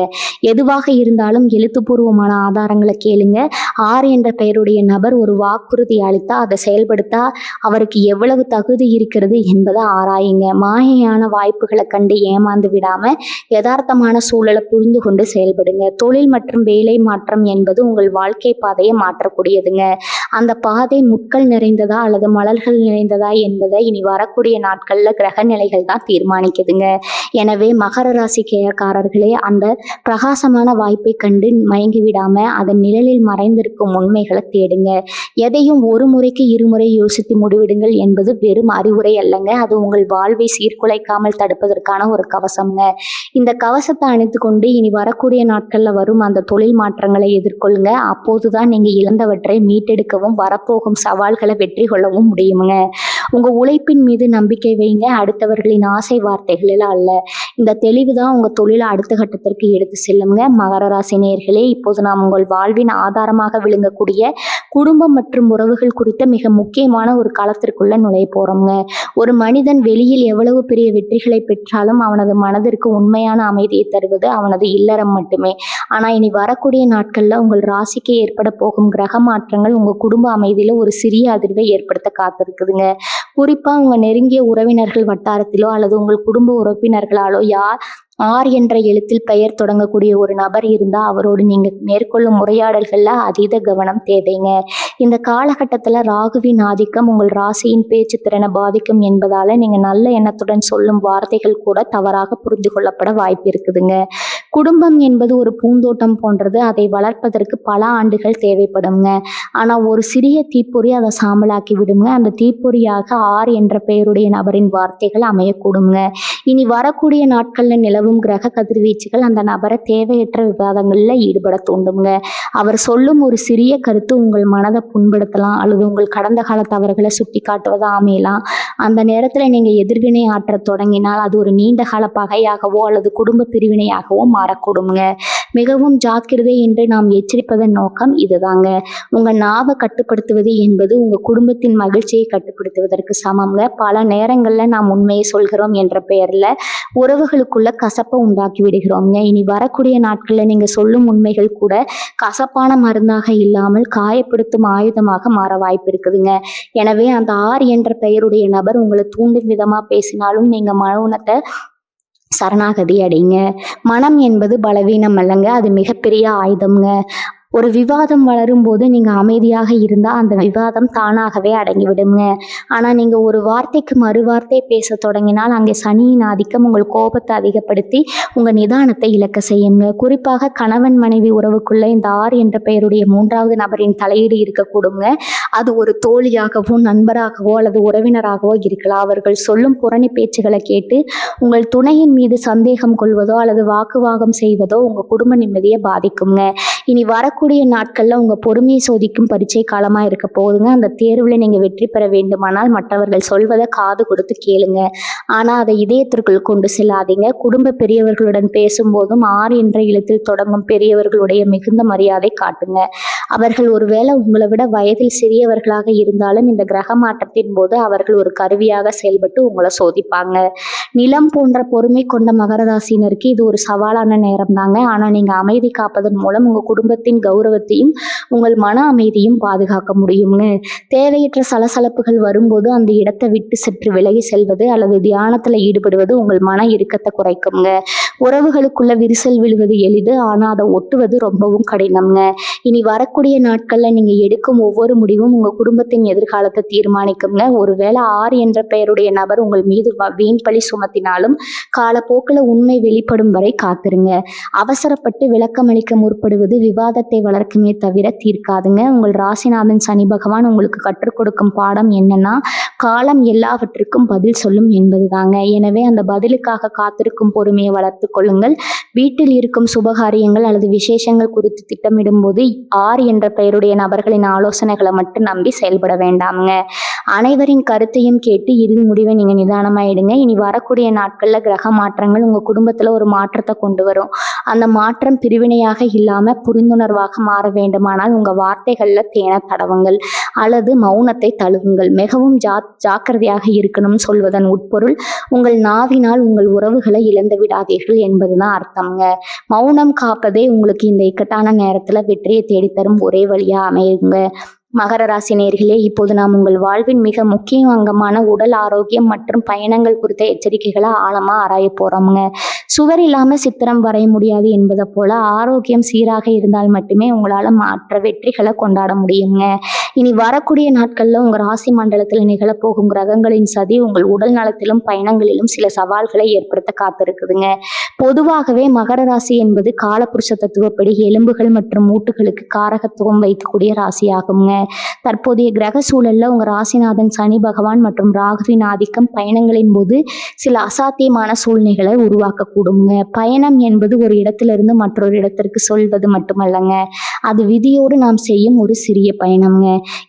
எதுவாக இருந்தாலும் எழுத்துப்பூர்வமான ஆதாரங்களை கேளுங்க. 6 என்ற பெயருடைய நபர் ஒரு வாக்குறுதி அளித்தா அதை செயல்படுத்த அவருக்கு எவ்வளவு தகுதி இருக்கிறது என்பதை ஆராயுங்க. மாயையான வாய்ப்புகளை கண்டு ஏமாந்து விடாம யதார்த்தமான சூழலை புரிந்து கொண்டு செயல்படுங்க. தொழில் மற்றும் வேலை மாற்றம் என்பது உங்கள் வாழ்க்கை பாதையை மாற்றக்கூடியதுங்க. அந்த பாதை முட்கள் நிறைந்ததா அல்லது மலர்கள் நிறைந்ததா என்பதை இனி வரக்கூடிய நாட்களில் கிரக நிலைகள் தான் தீர்மானிக்குதுங்க. எனவே மகர ராசிக்காரர்களே, அந்த பிரகாசமான வாய்ப்பை கண்டு மயங்கி விடாம அதன் நிழலில் மறைந்திருக்கும் உண்மைகளை தேடுங்க. எதையும் ஒரு முறைக்கு இருமுறை யோசித்து முடிவிடுங்கள் என்பது வெறும் அறிவுரை அல்லங்க. அது உங்கள் வாழ்வை சீர்குலைக்காமல் தடுப்பதற்கான ஒரு கவசம்ங்க. இந்த கவசத்தை அணிந்து கொண்டு இனி வரக்கூடிய நாட்களில் வரும் அந்த தொழில் மாற்றங்களை எதிர்கொள்ளுங்க. அப்போதுதான் நீங்கள் இழந்தவற்றை மீட்டெடுக்கவும் வரப்போகும் சவால்களை வெற்றி கொள்ளவும் முடியுங்க. உங்கள் உழைப்பின் மீது நம்பிக்கை வைங்க, அடுத்தவர்களின் ஆசை வார்த்தைகளில் அல்ல. இந்த தெளிவு தான் உங்கள் தொழிலை அடுத்த கட்டத்திற்கு எடுத்து செல்லுங்க. மகர ராசி நேயர்களே, இப்போது நாம் உங்கள் வாழ்வின் ஆதாரமாக விளங்கக்கூடிய குடும்பம் மற்றும் உறவுகள் குறித்த மிக முக்கியமான ஒரு களத்திற்குள்ள நுழைய போறோம்ங்க. ஒரு மனிதன் வெளியில் எவ்வளவு பெரிய வெற்றிகளை பெற்றாலும் அவனது மனதிற்கு உண்மையான அமைதியை தருவது அவனது இல்லறம் மட்டுமே. ஆனால் இனி வரக்கூடிய நாட்களில் உங்கள் ராசிக்கு ஏற்பட போகும் கிரக மாற்றங்கள் உங்கள் குடும்ப அமைதியில் ஒரு சிறிய அதிர்வை ஏற்படுத்த காத்திருக்குதுங்க. குறிப்பாக உங்கள் நெருங்கிய உறவினர்கள் வட்டாரத்திலோ அல்லது உங்கள் குடும்ப உறுப்பினர்களாலோ 6 என்ற எழுத்தில் பெயர் தொடங்கக்கூடிய ஒரு நபர் இருந்தால் அவரோடு நீங்கள் மேற்கொள்ளும் உரையாடல்களில் அதீத கவனம் தேவைங்க. இந்த காலகட்டத்தில் ராகுவின் ஆதிக்கம் உங்கள் ராசியின் பேச்சு திறனை பாதிக்கும் என்பதால் நீங்கள் நல்ல எண்ணத்துடன் சொல்லும் வார்த்தைகள் கூட தவறாக புரிந்து கொள்ளப்பட வாய்ப்பு இருக்குதுங்க. குடும்பம் என்பது ஒரு பூந்தோட்டம் போன்றது. அதை வளர்ப்பதற்கு பல ஆண்டுகள் தேவைப்படுங்க. ஆனால் ஒரு சிறிய தீப்பொறி அதை சாம்பலாக்கி விடுங்க. அந்த தீப்பொறியாக 6 என்ற பெயருடைய நபரின் வார்த்தைகள் அமையக்கூடுங்க. இனி வரக்கூடிய நாட்களில் நிலவும் கிரக கதிர்வீச்சுகள் அந்த நபரை தேவையற்ற விவாதங்களில் ஈடுபட தூண்டுங்க. அவர் சொல்லும் ஒரு சிறிய கருத்து உங்கள் மனதை புண்படுத்தலாம் அல்லது உங்கள் கடந்த கால தவறுகளை சுட்டி காட்டுவதாக அமையலாம். அந்த நேரத்தில் நீங்கள் எதிர்வினை ஆற்ற தொடங்கினால் அது ஒரு நீண்ட கால பகையாகவோ அல்லது குடும்ப பிரிவினையாகவோ மாறக்கூடுங்க. மிகவும் ஜாக்கிரதை என்று நாம் எச்சரிப்பதன் நோக்கம் இதுதாங்க. உங்கள் நாவை கட்டுப்படுத்துவது என்பது உங்கள் குடும்பத்தின் மகிழ்ச்சியை கட்டுப்படுத்துவதற்கு சமங்க. பல நேரங்களில் நாம் உண்மையை சொல்கிறோம் என்ற பெயரில் உறவுகளுக்குள்ள கசப்பை உண்டாக்கி விடுகிறோம்ங்க. இனி வரக்கூடிய நாட்களில் நீங்கள் சொல்லும் உண்மைகள் கூட கசப்பான மருந்தாக இல்லாமல் காயப்படுத்தும் ஆயுதமாக மாற வாய்ப்பு இருக்குதுங்க. எனவே அந்த 6 என்ற பெயருடைய நபர் உங்களை தூண்டும் விதமாக பேசினாலும் நீங்கள் மௌனத்தை சரணாகதி அடைங்க. மனம் என்பது பலவீனம் அல்லங்க, அது மிகப்பெரிய ஆயுதம்ங்க. ஒரு விவாதம் வளரும் போது நீங்கள் அமைதியாக இருந்தால் அந்த விவாதம் தானாகவே அடங்கிவிடுங்க. ஆனால் நீங்கள் ஒரு வார்த்தைக்கு மறு வார்த்தை பேச தொடங்கினால் அங்கே சனியின் ஆதிக்கம் உங்கள் கோபத்தை அதிகப்படுத்தி உங்கள் நிதானத்தை இழக்க செய்யுங்க. குறிப்பாக கணவன் மனைவி உறவுக்குள்ளே இந்த 6 என்ற பெயருடைய 3வது நபரின் தலையீடு இருக்கக்கூடுங்க. அது ஒரு தோழியாகவோ நண்பராகவோ அல்லது உறவினராகவோ இருக்கலாம். அவர்கள் சொல்லும் புரணி பேச்சுகளை கேட்டு உங்கள் துணையின் மீது சந்தேகம் கொள்வதோ அல்லது வாக்குவாதம் செய்வதோ உங்கள் குடும்ப நிம்மதியை பாதிக்குங்க. இனி வரக்கூடிய வரக்கூடிய நாட்கள்ல உங்க பொறுமையை சோதிக்கும் பரீட்சை காலமா இருக்க போகுதுங்க. அந்த தேர்வுல நீங்க வெற்றி பெற வேண்டுமானால் மற்றவர்கள் சொல்வதை காது கொடுத்து கேளுங்க. ஆனா அதை இதயத்திற்குள் கொண்டு செல்லாதீங்க. குடும்ப பெரியவர்களுடன் பேசும்போதும் என்ற எழுத்தில் தொடங்கும் பெரியவர்களுடைய மிகுந்த மரியாதை காட்டுங்க. அவர்கள் ஒருவேளை உங்களை விட வயதில் சிறியவர்களாக இருந்தாலும் இந்த கிரக மாற்றத்தின் போது அவர்கள் ஒரு கருவியாக செயல்பட்டு உங்களை சோதிப்பாங்க. நிலம் போன்ற பொறுமை கொண்ட மகர ராசினருக்கு இது ஒரு சவாலான நேரம் தாங்க. ஆனா நீங்க அமைதி காப்பதன் மூலம் உங்க குடும்பத்தின் கௌரவத்தையும் உங்கள் மன அமைதியும் பாதுகாக்க முடியும்னு. தேவையற்ற சலசலப்புகள் வரும்போது அந்த இடத்தை விட்டு சற்று விலகி செல்வது அல்லது தியானத்துல ஈடுபடுவது உங்கள் மன இறுக்கத்தை குறைக்குங்க. உறவுகளுக்குள்ள விரிசல் விழுவது எளிது, ஆனா அதை ஒட்டுவது ரொம்பவும் கடினம்ங்க. இனி வரக்கூடிய நாட்கள்ல நீங்க எடுக்கும் ஒவ்வொரு முடிவும் உங்க குடும்பத்தின் எதிர்காலத்தை தீர்மானிக்குங்க. ஒருவேளை என்ற பெயருடைய நபர் உங்கள் மீது வீண் பழி சுமத்தினாலும் காலப்போக்கில் உண்மை வெளிப்படும் வரை காத்திருங்க. அவசரப்பட்டு விளக்கமளிக்க முற்படுவது விவாதத்தை வளர்க்குமே தவிர தீர்க்காதுங்க. உங்கள் ராசிநாதன் சனி பகவான் உங்களுக்கு கற்றுக் கொடுக்கும் பாடம் என்னன்னா, காலம் எல்லாவற்றுக்கும் பதில் சொல்லும் என்பதுதாங்க. எனவே அந்த பதிலுக்காக காத்திருக்கும் பொறுமையை வளர்த்து கொள்ளுங்கள். வீட்டில் இருக்கும் சுபகாரியங்கள் அல்லது விசேஷங்கள் குறித்து திட்டமிடும் போது என்ற பெயருடைய நபர்களின் ஆலோசனைகளை மட்டும் நம்பி செயல்பட வேண்டாமுங்க. அனைவரின் கருத்தையும் கேட்டு இறுதி முடிவை நீங்க நிதானமாயிடுங்க. இனி வரக்கூடிய நாட்கள்ல கிரக மாற்றங்கள் உங்க குடும்பத்துல ஒரு மாற்றத்தை கொண்டு வரும். அந்த மாற்றம் பிரிவினையாக இல்லாம புரிந்துணர்வாக மாற வேண்டுமானால் உங்க வார்த்தைகள்ல தேன தடவுங்கள் அல்லது மௌனத்தை தழுவுங்கள். மிகவும் ஜாக்கிரதையாக இருக்கணும்னு சொல்வதன் உட்பொருள், உங்கள் நாவினால் உங்கள் உறவுகளை இழந்து விடாதீர்கள் என்பதுதான் அர்த்தம்ங்க. மௌனம் காப்பதே உங்களுக்கு இந்த இக்கட்டான நேரத்துல வெற்றியை தேடித்தரும் ஒரே வழியா அமையுங்க. மகர ராசி நேயர்களே, இப்போது நாம் உங்கள் வாழ்வின் மிக முக்கிய அங்கமான உடல் ஆரோக்கியம் மற்றும் பயணங்கள் குறித்த எச்சரிக்கைகளை ஆழமா ஆராய போறோம்ங்க. சுவர் இல்லாம சித்திரம் வரைய முடியாது என்பதை போல ஆரோக்கியம் சீராக இருந்தால் மட்டுமே உங்களால மாற்ற வெற்றிகளை கொண்டாட முடியுங்க. இனி வரக்கூடிய நாட்கள்ல உங்க ராசி மண்டலத்தில் நிகழப்போகும் கிரகங்களின் சதி உங்கள் உடல் நலத்திலும் பயணங்களிலும் சில சவால்களை ஏற்படுத்த காத்திருக்குதுங்க. பொதுவாகவே மகர ராசி என்பது காலபுருஷ தத்துவப்படி எலும்புகள் மற்றும் மூட்டுகளுக்கு காரகத்துவம் வைக்கக்கூடிய ராசியாகுங்க. தற்போதைய கிரக சூழல்ல உங்க ராசிநாதன் சனி பகவான் மற்றும் ராகுவின் ஆதிக்கம் பயணங்களின் போது சில அசாத்தியமான சூழ்நிலைகளை உருவாக்கக்கூடுங்க. பயணம் என்பது ஒரு இடத்திலிருந்து மற்றொரு இடத்திற்கு சொல்வது மட்டுமல்லங்க, அது விதியோடு நாம் செய்யும் ஒரு சிறிய பயணம்ங்க.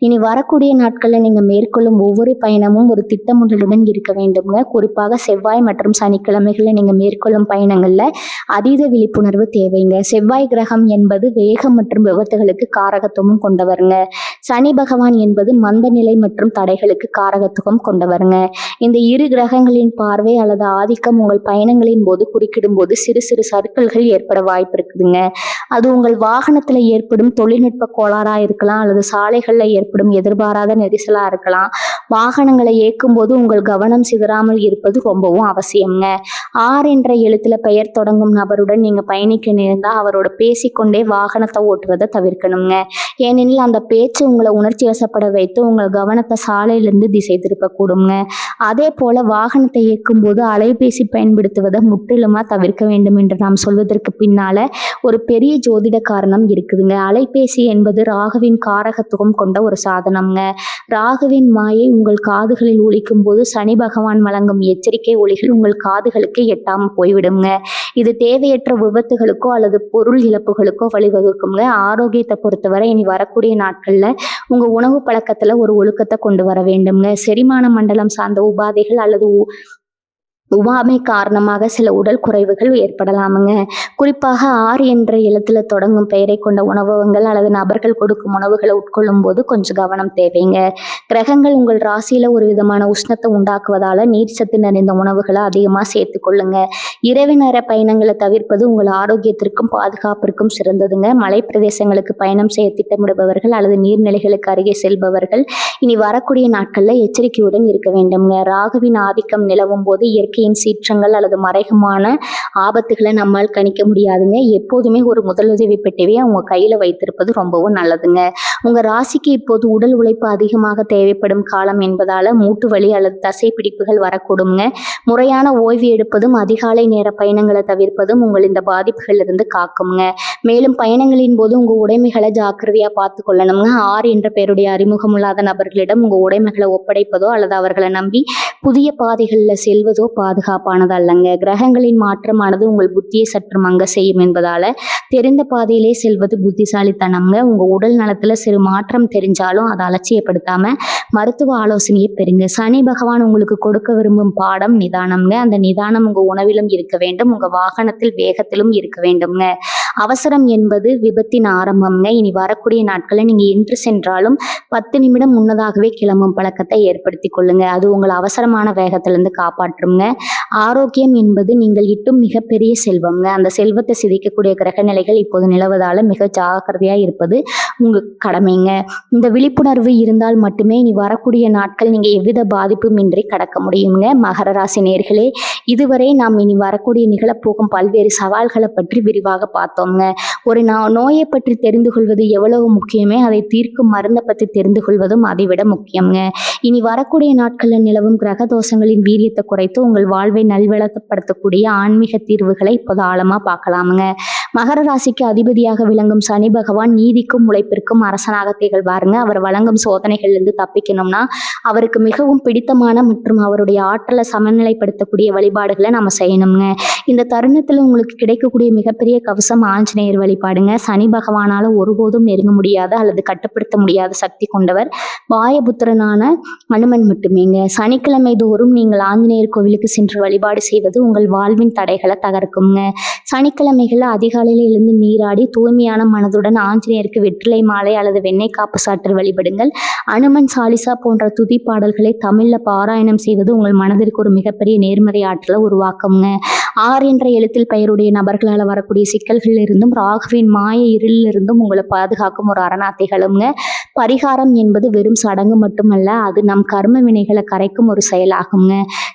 இனி வரக்கூடிய நாட்கள்ல நீங்க மேற்கொள்ளும் ஒவ்வொரு பயணமும் ஒரு திட்டமிடலுடன் இருக்க வேண்டும்ங்க. குறிப்பாக செவ்வாய் மற்றும் சனிக்கிழமைகள்ல நீங்க மேற்கொள்ளும் பயணங்கள்ல அதீத விழிப்புணர்வு தேவைங்க. செவ்வாய் கிரகம் என்பது வேகம் மற்றும் விபத்துகளுக்கு காரகத்துவம் கொண்டவருங்க. சனி பகவான் என்பது மந்த நிலை மற்றும் தடைகளுக்கு காரகத்துவம் கொண்டவருங்க. இந்த இரு கிரகங்களின் பார்வை அல்லது ஆதிக்கம் உங்கள் பயணங்களின் போது குறுக்கிடும் போது சிறு சிறு சறுக்கல்கள் ஏற்பட வாய்ப்பு இருக்குதுங்க. அது உங்கள் வாகனத்துல ஏற்படும் தொழில்நுட்ப கோளாறா இருக்கலாம் அல்லது சாலைகள்ல ஏற்படும் எதிர்பாராத நெரிசலா இருக்கலாம். வாகனங்களை இயக்கும் போது உங்கள் கவனம் சிதறாமல் இருப்பது ரொம்பவும் அவசியம்ங்க. என்ற எழுத்துல பெயர் தொடங்கும் நபருடன் நீங்க பயணிக்க நேர்ந்தா அவரோட பேசிக்கொண்டே வாகனத்தை ஓட்டுவதை தவிர்க்கணுங்க. ஏனெனில் அந்த பேச்சு உங்களை உணர்ச்சி வசப்பட வைத்து உங்கள் கவனத்தை சாலையிலிருந்து திசை திருப்பக்கூடுங்க. அதே போல வாகனத்தை இயக்கும் போது அலைபேசி பயன்படுத்துவதை முற்றிலுமா தவிர்க்க வேண்டும் என்று நாம் சொல்வதற்கு பின்னால ஒரு பெரிய ஜோதிட காரணம் இருக்குதுங்க. அலைபேசி என்பது ராகுவின் காரகத்துவம் கொண்ட ஒரு சாதனம்ங்க. ராகுவின் மாயை உங்கள் காதுகளில் ஒலிக்கும் போது சனி பகவான் வழங்கும் எச்சரிக்கை ஒலிகள் உங்கள் காதுகளுக்கு எட்டாம போய்விடுங்க. இது தேவையற்ற விபத்துகளுக்கோ அல்லது பொருள் இழப்புகளுக்கோ வழிவகுக்குங்க. ஆரோக்கியத்தை பொறுத்தவரை இனி வரக்கூடிய நாட்கள்ல உங்க உணவு பழக்கத்துல ஒரு ஒழுக்கத்தை கொண்டு வர வேண்டும்ங்க. செரிமான மண்டலம் சார்ந்த உபாதைகள் அல்லது உபாமை காரணமாக சில உடல் குறைவுகள் ஏற்படலாமுங்க. குறிப்பாக என்ற எழுத்துல தொடங்கும் பெயரை கொண்ட உணவகங்கள் அல்லது நபர்கள் கொடுக்கும் உணவுகளை உட்கொள்ளும் போது கொஞ்சம் கவனம் தேவைங்க. கிரகங்கள் உங்கள் ராசியில ஒரு விதமான உஷ்ணத்தை உண்டாக்குவதால நீர் சத்து நிறைந்த உணவுகளை அதிகமா சேர்த்து கொள்ளுங்க. இரவு நேர பயணங்களை தவிர்ப்பது உங்கள் ஆரோக்கியத்திற்கும் பாதுகாப்பிற்கும் சிறந்ததுங்க. மலை பிரதேசங்களுக்கு பயணம் செய்ய திட்டமிடுபவர்கள் அல்லது நீர்நிலைகளுக்கு அருகே செல்பவர்கள் இனி வரக்கூடிய நாட்கள்ல எச்சரிக்கையுடன் இருக்க வேண்டும்ங்க. ராகுவின் ஆதிக்கம் நிலவும் போது இயற்கை சீற்றங்கள் அல்லது மறைமுகமான ஆபத்துகளை நம்மால் கணிக்க முடியாதுங்க. எப்போதுமே ஒரு முதலுதவி பெட்டியை உங்க கையில வைத்திருப்பது ரொம்பவும் நல்லதுங்க. உங்கள் ராசிக்கு இப்போது உடல் உழைப்பு அதிகமாக தேவைப்படும் காலம் என்பதால் மூட்டு வலி அல்லது தசை பிடிப்புகள் வரக்கூடுங்க. முறையான ஓய்வு எடுப்பதும் அதிகாலை நேர பயணங்களை தவிர்ப்பதும் உங்கள் இந்த பாதிப்புகளிலிருந்து காக்குங்க. மேலும் பயணங்களின் போது உங்கள் உடைமைகளை ஜாக்கிரதையாக பார்த்து கொள்ளணுங்க. 6 என்ற பெயருடைய அறிமுகமில்லாத நபர்களிடம் உங்கள் உடைமைகளை ஒப்படைப்பதோ அல்லது அவர்களை நம்பி புதிய பாதைகளில் செல்வதோ பாதுகாப்பானது அல்லங்க. கிரகங்களின் மாற்றமானது உங்கள் புத்தியை சற்று மங்க செய்யும் என்பதால் தெரிந்த பாதையிலே செல்வது புத்திசாலித்தனம்ங்க. உங்கள் உடல் நலத்தில் சிறு மாற்றம் தெரிஞ்சாலும் அதை அலட்சியப்படுத்தாமல் மருத்துவ ஆலோசனையை பெறுங்க. சனி பகவான் உங்களுக்கு கொடுக்க விரும்பும் பாடம் நிதானம்ங்க. அந்த நிதானம் உங்கள் உணவிலும் இருக்க வேண்டும், உங்கள் வாகனத்தில் வேகத்திலும் இருக்க வேண்டும்ங்க. அவசரம் என்பது விபத்தின் ஆரம்பம்ங்க. இனி வரக்கூடிய நாட்களில் நீங்கள் என்று சென்றாலும் 10 நிமிடம் முன்னதாகவே கிளம்பும் பழக்கத்தை ஏற்படுத்தி கொள்ளுங்க. அது உங்களை அவசரமான வேகத்திலிருந்து காப்பாற்றுங்க. ஆரோக்கியம் என்பது நீங்கள் இட்டும் மிகப்பெரிய செல்வம்ங்க. அந்த செல்வத்தை சிதைக்கக்கூடிய கிரகநிலைகள் இப்போது நிலவுவதால் மிக ஜாக்கிரதையாக இருப்பது உங்கள் கடமைங்க. இந்த விழிப்புணர்வு இருந்தால் மட்டுமே இனி வரக்கூடிய நாட்கள் நீங்கள் எவ்வித பாதிப்பும் இன்றி கடக்க முடியுங்க. மகர ராசி நேயர்களே, இதுவரை நாம் இனி வரக்கூடிய நிகழப்போகும் பல்வேறு சவால்களை பற்றி விரிவாக பார்த்தோம்ங்க. ஒரு நோயை பற்றி தெரிந்து கொள்வது எவ்வளவு முக்கியமே அதை தீர்க்கும் மருந்தை பற்றி தெரிந்து கொள்வதும் அதைவிட முக்கியங்க. இனி வரக்கூடிய நாட்களில் நிலவும் கிரக தோஷங்களின் வீரியத்தை குறைத்து உங்கள் வாழ்வை நல்வளப்படுத்தக்கூடிய ஆன்மீக தீர்வுகளை இப்போது ஆழமாக பார்க்கலாமுங்க. மகர ராசிக்கு அதிபதியாக விளங்கும் சனி பகவான் நீதிக்கும் உழைப்பிற்கும் அரசனாக திகழ்வாருங்க. அவர் வழங்கும் சோதனைகளிலிருந்து தப்பிக்கணும்னா அவருக்கு மிகவும் பிடித்தமான மற்றும் அவருடைய ஆற்றலை சமநிலைப்படுத்தக்கூடிய வழிபாடுகளை நம்ம செய்யணுங்க. இந்த தருணத்தில் உங்களுக்கு கிடைக்கக்கூடிய மிகப்பெரிய கவசம் ஆஞ்சநேயர் வழிபாடுங்க. சனி பகவானால் ஒருபோதும் நெருங்க முடியாத அல்லது கட்டுப்படுத்த முடியாத சக்தி கொண்டவர் வாயபுத்திரனான அனுமன் மட்டுமேங்க. சனிக்கிழமை தோறும் நீங்கள் ஆஞ்சநேயர் கோவிலுக்கு சென்று வழிபாடு செய்வது உங்கள் வாழ்வின் தடைகளை தகர்க்குங்க. சனிக்கிழமைகளில் அதிகாலையில் எழுந்து நீராடி தூய்மையான மனதுடன் ஆஞ்சநேயருக்கு வெற்றிலை மாலை அல்லது வெண்ணெய் காப்பு சாற்றல் வழிபடுங்கள். அனுமன் சாலிசா போன்ற துதி பாடல்களை தமிழில் பாராயணம் செய்வது உங்கள் மனதிற்கு ஒரு மிகப்பெரிய நேர்மறை ஆற்றலை உருவாக்குங்க. 6 என்ற எழுத்தில் பெயருடைய நபர்களால் வரக்கூடிய சிக்கல்களில் இருந்தும் ராகுவின் மாய இருளிலிருந்தும் உங்களை பாதுகாக்கும் ஒரு அரணாத்தைகளுங்க. பரிகாரம் என்பது வெறும் சடங்கு மட்டுமல்ல, அது நம் கர்ம வினைகளை கரைக்கும் ஒரு செயலாகுங்க.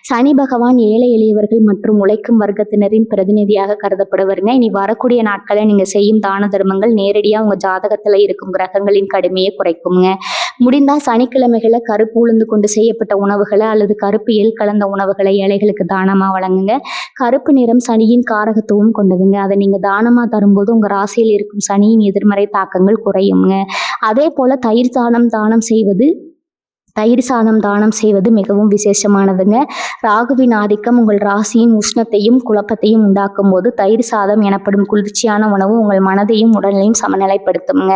சனி பகவான் ஏழை எளியவர்கள் மற்றும் உழைக்கும் வர்க்கத்தினரின் பிரதிநிதியாக கருதப்படுவாருங்க. இனி வரக்கூடிய நாட்களில் நீங்கள் செய்யும் தான தர்மங்கள் நேரடியாக உங்கள் ஜாதகத்தில் இருக்கும் கிரகங்களின் கடுமையை குறைக்குங்க. முடிந்தால் சனிக்கிழமைகளில் கருப்பு உளுந்து கொண்டு செய்யப்பட்ட உணவுகளை அல்லது கருப்பு எள் கலந்த உணவுகளை ஏழைகளுக்கு தானமாக வழங்குங்க. கருப்பு நிறம் சனியின் காரகத்துவம் கொண்டதுங்க. அதை நீங்கள் தானமாக தரும்போது உங்கள் ராசியில் இருக்கும் சனியின் எதிர்மறை தாக்கங்கள் குறையுங்க. அதே போல் தயிர் சாதம் தானம் செய்வது மிகவும் விசேஷமானதுங்க. ராகுவின் ஆதிக்கம் உங்கள் ராசியின் உஷ்ணத்தையும் குழப்பத்தையும் உண்டாக்கும் போது தயிர் சாதம் எனப்படும் குளிர்ச்சியான உணவு உங்கள் மனதையும் உடலையும் சமநிலைப்படுத்துங்க.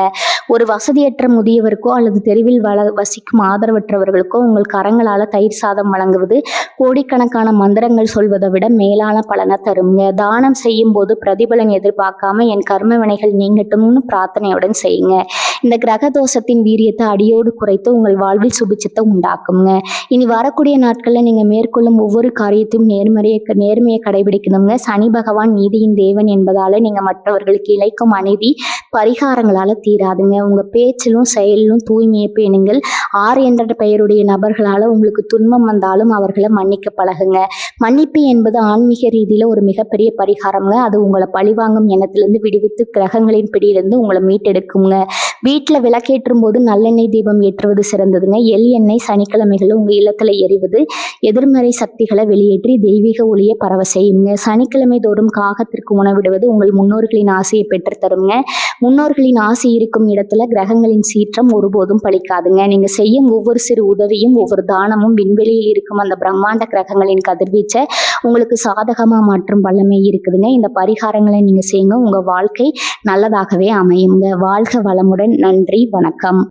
ஒரு வசதியற்ற முதியவருக்கோ அல்லது தெருவில் வசிக்கும் ஆதரவற்றவர்களுக்கோ உங்கள் கரங்களால் தயிர் சாதம் வழங்குவது கோடிக்கணக்கான மந்திரங்கள் சொல்வதை விட மேலான பலனை தருங்க. தானம் செய்யும் போது பிரதிபலன் எதிர்பார்க்காம என் கர்ம வினைகள் நீங்கட்டும்னு பிரார்த்தனையுடன் செய்யுங்க. இந்த கிரக தோஷத்தின் வீரியத்தை அடியோடு குறைத்து உங்கள் வாழ்வில் சுபிச்சத்தை உண்டாக்குங்க. இனி வரக்கூடிய நாட்களில் நீங்கள் மேற்கொள்ளும் ஒவ்வொரு காரியத்தையும் நேர்மையை கடைபிடிக்கணுங்க. சனி பகவான் நீதியின் தேவன் என்பதால நீங்கள் மற்றவர்களுக்கு இழைக்கும் அநீதி பரிகாரங்களால் தீராதுங்க. உங்கள் பேச்சிலும் செயலிலும் தூய்மையை பேணுங்கள். 6 என்ற பெயருடைய நபர்களால் உங்களுக்கு துன்பம் வந்தாலும் அவர்களை மன்னிக்க பழகுங்க. மன்னிப்பு என்பது ஆன்மீக ரீதியில் ஒரு மிகப்பெரிய பரிகாரங்க. அது உங்களை பழிவாங்கும் எண்ணத்திலிருந்து விடுவித்து கிரகங்களின் பிடியிலிருந்து உங்களை மீட்டெடுக்குங்க. வீட்டில் விளக்கேற்றும் போது நல்லெண்ணெய் தீபம் ஏற்றுவது சிறந்ததுங்க. எள் எண்ணெய் சனிக்கிழமைகளில் உங்கள் இல்லத்தில் எரிவது எதிர்மறை சக்திகளை வெளியேற்றி தெய்வீக ஒளியை பரவ செய்யுங்க. சனிக்கிழமை தோறும் காகத்திற்கு உணவிடுவது உங்கள் முன்னோர்களின் ஆசையை பெற்றுத்தருங்க. முன்னோர்களின் ஆசை இருக்கும் இடத்துல கிரகங்களின் சீற்றம் ஒருபோதும் பலிக்காதுங்க. நீங்கள் செய்யும் ஒவ்வொரு சிறு உதவியும் ஒவ்வொரு தானமும் விண்வெளியில் இருக்கும் அந்த பிரம்மாண்ட கிரகங்களின் கதிர்வீச்சை உங்களுக்கு சாதகமாக மாற்றும் வல்லமை இருக்குதுங்க. இந்த பரிகாரங்களை நீங்கள் செய்யுங்க. உங்கள் வாழ்க்கை நல்லதாகவே அமையுங்க. வாழ்க வளமுடன். நன்றி, வணக்கம்.